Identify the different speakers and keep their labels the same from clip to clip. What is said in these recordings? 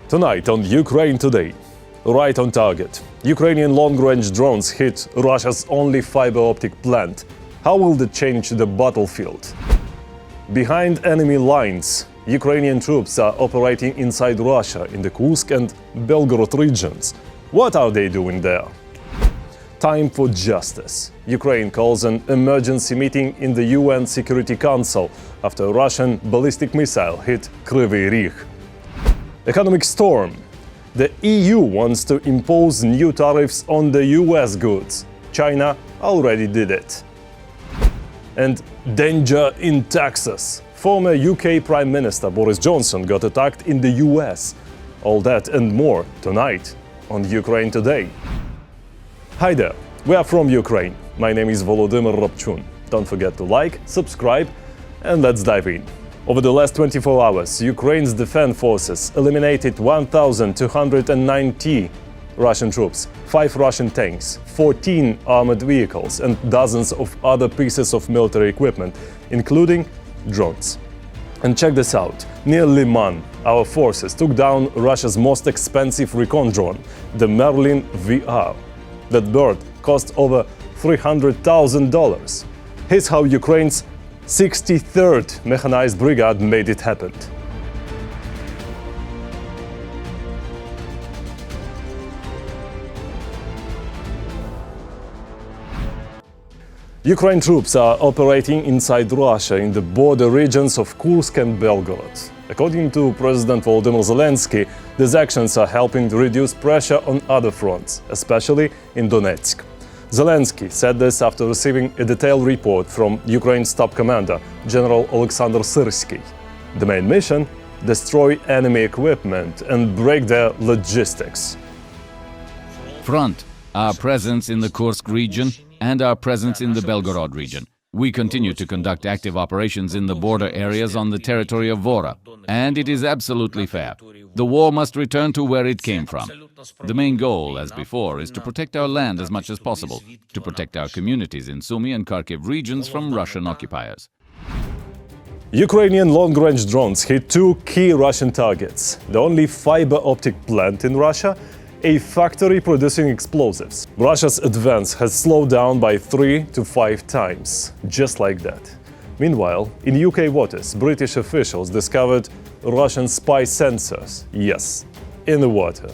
Speaker 1: Tonight on Ukraine Today, right on target. Ukrainian long-range drones hit Russia's only fiber optic plant. How will it change the battlefield? Behind enemy lines, Ukrainian troops are operating inside Russia in the Kursk and Belgorod regions. What are they doing there? Time for justice. Ukraine calls an emergency meeting in the UN Security Council after a Russian ballistic missile hit Kryvyi Rih. Economic storm. The EU wants to impose new tariffs on the US goods. China already did it. And danger in Texas. Former UK Prime Minister Boris Johnson got attacked in the US. All that and more tonight on Ukraine Today. Hi there, we are from Ukraine. My name is Volodymyr Robchun. Don't forget to like, subscribe, and let's dive in. Over the last 24 hours, Ukraine's defense forces eliminated 1,290 Russian troops, 5 Russian tanks, 14 armored vehicles, and dozens of other pieces of military equipment, including drones. And check this out. Near Liman, our forces took down Russia's most expensive recon drone, the Merlin VR. That bird cost over $300,000. Here's how Ukraine's 63rd Mechanized Brigade made it happen. Ukraine troops are operating inside Russia in the border regions of Kursk and Belgorod. According to President Volodymyr Zelensky, these actions are helping to reduce pressure on other fronts, especially in Donetsk. Zelensky said this after receiving a detailed report from Ukraine's top commander, General Alexander Syrsky. The main mission? Destroy enemy equipment and break their logistics.
Speaker 2: Front, our presence in the Kursk region and our presence in the Belgorod region. We continue to conduct active operations in the border areas on the territory of Vora, and it is absolutely fair. The war must return to where it came from. The main goal, as before, is to protect our land as much as possible, to protect our communities in Sumy and Kharkiv regions from Russian occupiers.
Speaker 1: Ukrainian long-range drones hit 2 key Russian targets: the only fiber optic plant in Russia, a factory producing explosives. Russia's advance has slowed down by 3 to 5 times, just like that. Meanwhile, in UK waters, British officials discovered Russian spy sensors, yes, in the water.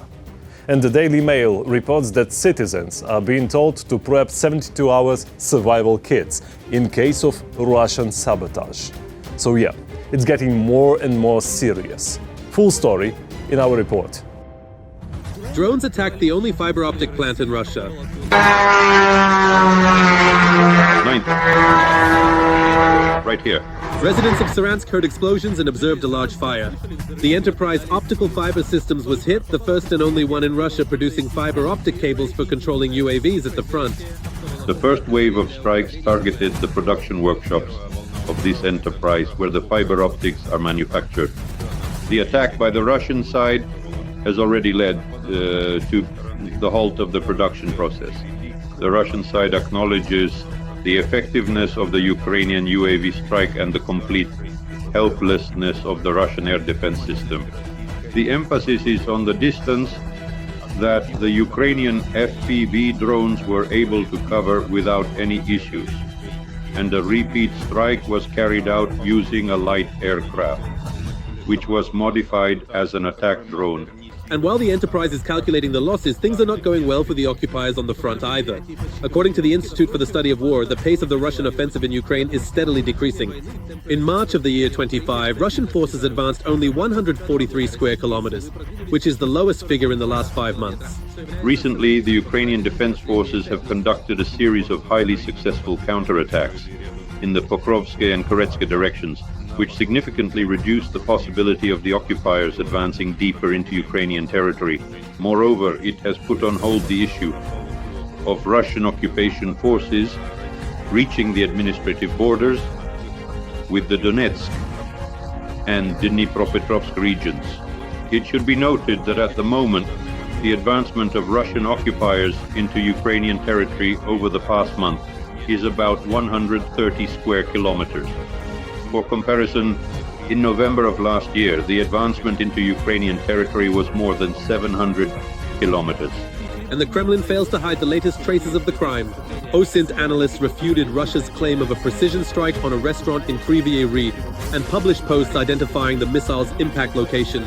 Speaker 1: And the Daily Mail reports that citizens are being told to prep 72 hours survival kits in case of Russian sabotage. So yeah, it's getting more and more serious. Full story in our report.
Speaker 3: Drones attacked the only fiber optic plant in Russia.
Speaker 4: 9th. Right here.
Speaker 3: Residents of Saransk heard explosions and observed a large fire. The Enterprise Optical Fiber Systems was hit, the first and only one in Russia producing fiber optic cables for controlling UAVs at the front.
Speaker 4: The first wave of strikes targeted the production workshops of this enterprise where the fiber optics are manufactured. The attack by the Russian side has already led to the halt of the production process. The Russian side acknowledges the effectiveness of the Ukrainian UAV strike and the complete helplessness of the Russian air defense system. The emphasis is on the distance that the Ukrainian FPV drones were able to cover without any issues, and a repeat strike was carried out using a light aircraft, which was modified as an attack drone.
Speaker 3: And while the Enterprise is calculating the losses, things are not going well for the occupiers on the front either. According to the Institute for the Study of War, the pace of the Russian offensive in Ukraine is steadily decreasing. In March of the year 25, Russian forces advanced only 143 square kilometers, which is the lowest figure in the last 5 months.
Speaker 4: Recently, the Ukrainian defense forces have conducted a series of highly successful counterattacks in the Pokrovsk and Koretsky directions, which significantly reduced the possibility of the occupiers advancing deeper into Ukrainian territory. Moreover, it has put on hold the issue of Russian occupation forces reaching the administrative borders with the Donetsk and Dnipropetrovsk regions. It should be noted that at the moment, the advancement of Russian occupiers into Ukrainian territory over the past month is about 130 square kilometers. For comparison, In November of last year, the advancement into Ukrainian territory was more than 700 kilometers.
Speaker 3: And the Kremlin fails to hide the latest traces of the crime. OSINT analysts refuted Russia's claim of a precision strike on a restaurant in Kryvyi Rih and published posts identifying the missile's impact location.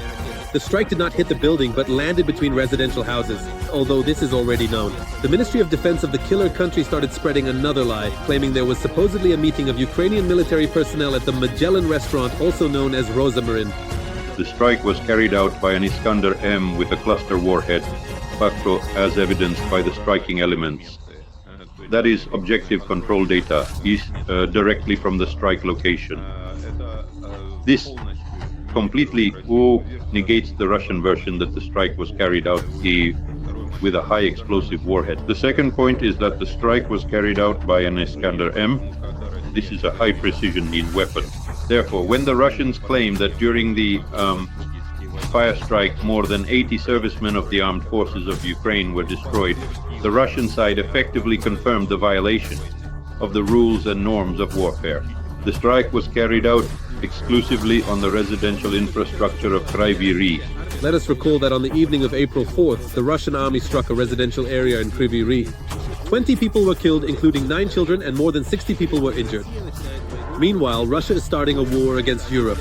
Speaker 3: The strike did not hit the building but landed between residential houses, although this is already known. The Ministry of Defense of the killer country started spreading another lie, claiming there was supposedly a meeting of Ukrainian military personnel at the Magellan restaurant, also known as Rosamarin.
Speaker 4: The strike was carried out by an Iskander-M with a cluster warhead, facto as evidenced by the striking elements. That is objective control data directly from the strike location. This completely negates the Russian version that the strike was carried out with a high explosive warhead. The second point is that the strike was carried out by an Iskander-M. This is a high precision weapon. Therefore, when the Russians claim that during the fire strike more than 80 servicemen of the armed forces of Ukraine were destroyed, the Russian side effectively confirmed the violation of the rules and norms of warfare. The strike was carried out exclusively on the residential infrastructure of Kryvyi Rih.
Speaker 3: Let us recall that on the evening of April 4th, the Russian army struck a residential area in Kryvyi Rih. 20 people were killed, including 9 children, and more than 60 people were injured. Meanwhile, Russia is starting a war against Europe.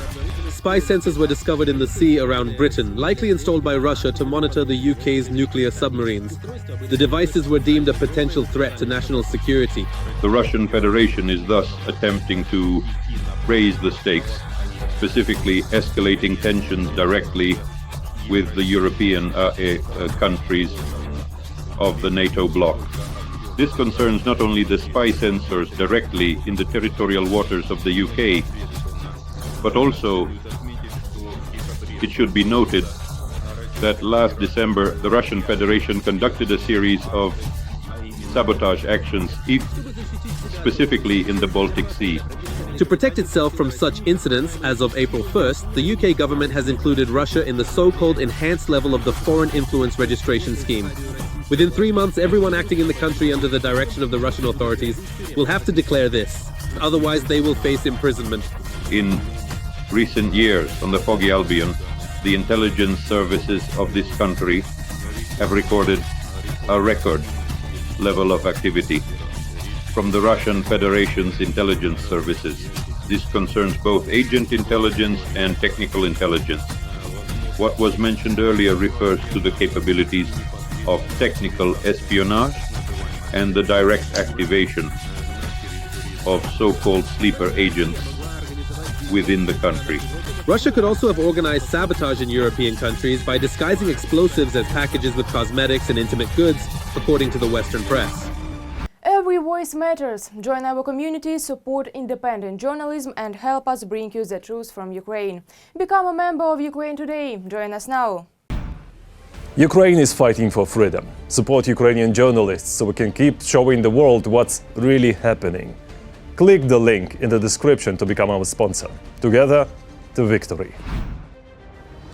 Speaker 3: Spy sensors were discovered in the sea around Britain, likely installed by Russia to monitor the UK's nuclear submarines. The devices were deemed a potential threat to national security.
Speaker 4: The Russian Federation is thus attempting to raise the stakes, specifically escalating tensions directly with the European countries of the NATO bloc. This concerns not only the spy sensors directly in the territorial waters of the UK, but also it should be noted that last December the Russian Federation conducted a series of sabotage actions, specifically in the Baltic Sea.
Speaker 3: To protect itself from such incidents, as of April 1st, the UK government has included Russia in the so-called enhanced level of the Foreign Influence Registration Scheme. Within 3 months, everyone acting in the country under the direction of the Russian authorities will have to declare this. Otherwise, they will face imprisonment.
Speaker 4: In recent years, on the Foggy Albion, the intelligence services of this country have recorded a record level of activity from the Russian Federation's intelligence services. This concerns both agent intelligence and technical intelligence. What was mentioned earlier refers to the capabilities of technical espionage and the direct activation of so-called sleeper agents within the country.
Speaker 3: Russia could also have organized sabotage in European countries by disguising explosives as packages with cosmetics and intimate goods, according to the Western press.
Speaker 5: Every voice matters. Join our community, support independent journalism and help us bring you the truth from Ukraine. Become a member of Ukraine Today. Join us now.
Speaker 1: Ukraine is fighting for freedom. Support Ukrainian journalists so we can keep showing the world what's really happening. Click the link in the description to become our sponsor. Together to victory.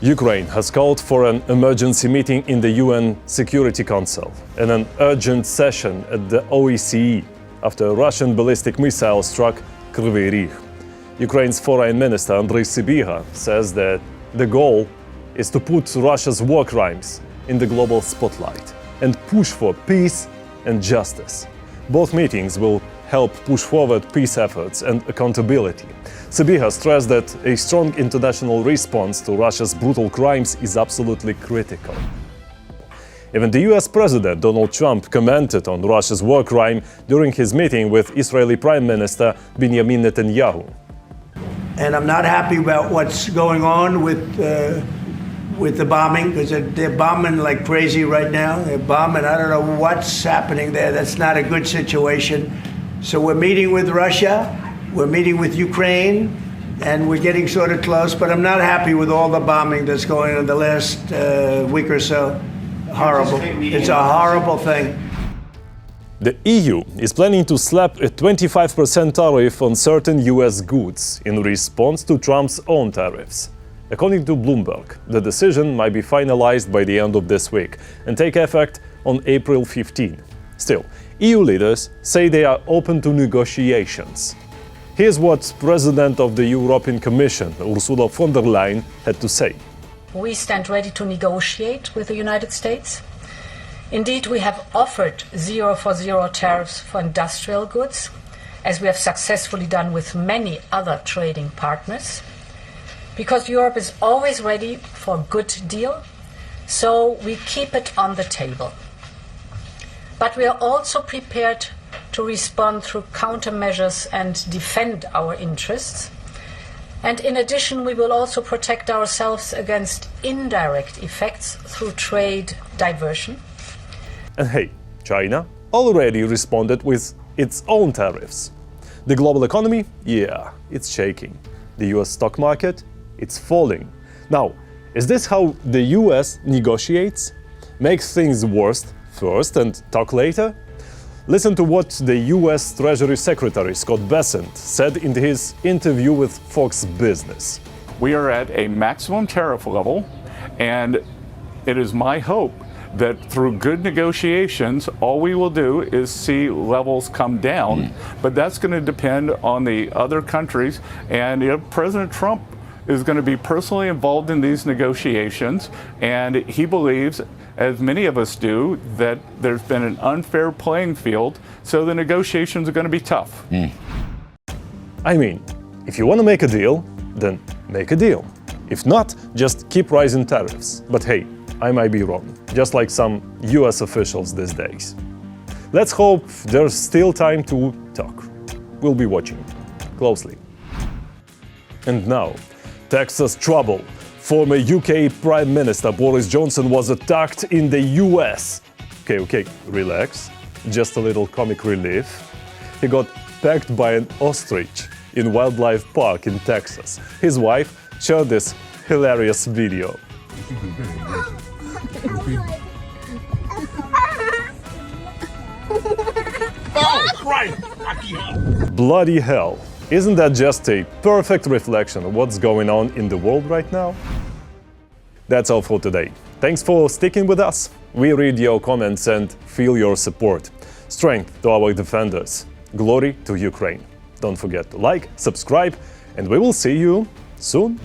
Speaker 1: Ukraine has called for an emergency meeting in the UN Security Council and an urgent session at the OECD after a Russian ballistic missile struck Kryvyi Rih. Ukraine's Foreign Minister Andriy Sybiha says that the goal is to put Russia's war crimes in the global spotlight and push for peace and justice. Both meetings will help push forward peace efforts and accountability. Sybiha stressed that a strong international response to Russia's brutal crimes is absolutely critical. Even the US President Donald Trump commented on Russia's war crime during his meeting with Israeli Prime Minister Benjamin Netanyahu.
Speaker 6: And I'm not happy about what's going on with the bombing, because they're bombing like crazy right now. They're bombing. I don't know what's happening there. That's not a good situation. So we're meeting with Russia, we're meeting with Ukraine, and we're getting sort of close, but I'm not happy with all the bombing that's going on the last week or so. Horrible. It's a horrible thing.
Speaker 1: The EU is planning to slap a 25% tariff on certain US goods in response to Trump's own tariffs. According to Bloomberg, the decision might be finalized by the end of this week and take effect on April 15. Still, EU leaders say they are open to negotiations. Here's what President of the European Commission, Ursula von der Leyen, had to say.
Speaker 7: We stand ready to negotiate with the United States. Indeed, we have offered 0 for 0 tariffs for industrial goods, as we have successfully done with many other trading partners, because Europe is always ready for a good deal, so we keep it on the table. But we are also prepared to respond through countermeasures and defend our interests. And in addition, we will also protect ourselves against indirect effects through trade diversion.
Speaker 1: And hey, China already responded with its own tariffs. The global economy, yeah, it's shaking. The US stock market, it's falling. Now, is this how the US negotiates? Makes things worse first and talk later? Listen to what the US Treasury Secretary Scott Bessent said in his interview with Fox Business.
Speaker 8: We are at a maximum tariff level, and it is my hope that through good negotiations, all we will do is see levels come down. But that's going to depend on the other countries. And President Trump is going to be personally involved in these negotiations. And he believes, as many of us do, that there's been an unfair playing field. So the negotiations are going to be tough.
Speaker 1: I mean, if you want to make a deal, then make a deal. If not, just keep rising tariffs. But hey, I might be wrong, just like some US officials these days. Let's hope there's still time to talk. We'll be watching closely. And now, Texas trouble. Former UK Prime Minister Boris Johnson was attacked in the US. Okay, relax. Just a little comic relief. He got pecked by an ostrich in Wildlife Park in Texas. His wife shared this hilarious video. Bloody hell. Isn't that just a perfect reflection of what's going on in the world right now? That's all for today. Thanks for sticking with us. We read your comments and feel your support. Strength to our defenders. Glory to Ukraine. Don't forget to like, subscribe, and we will see you soon.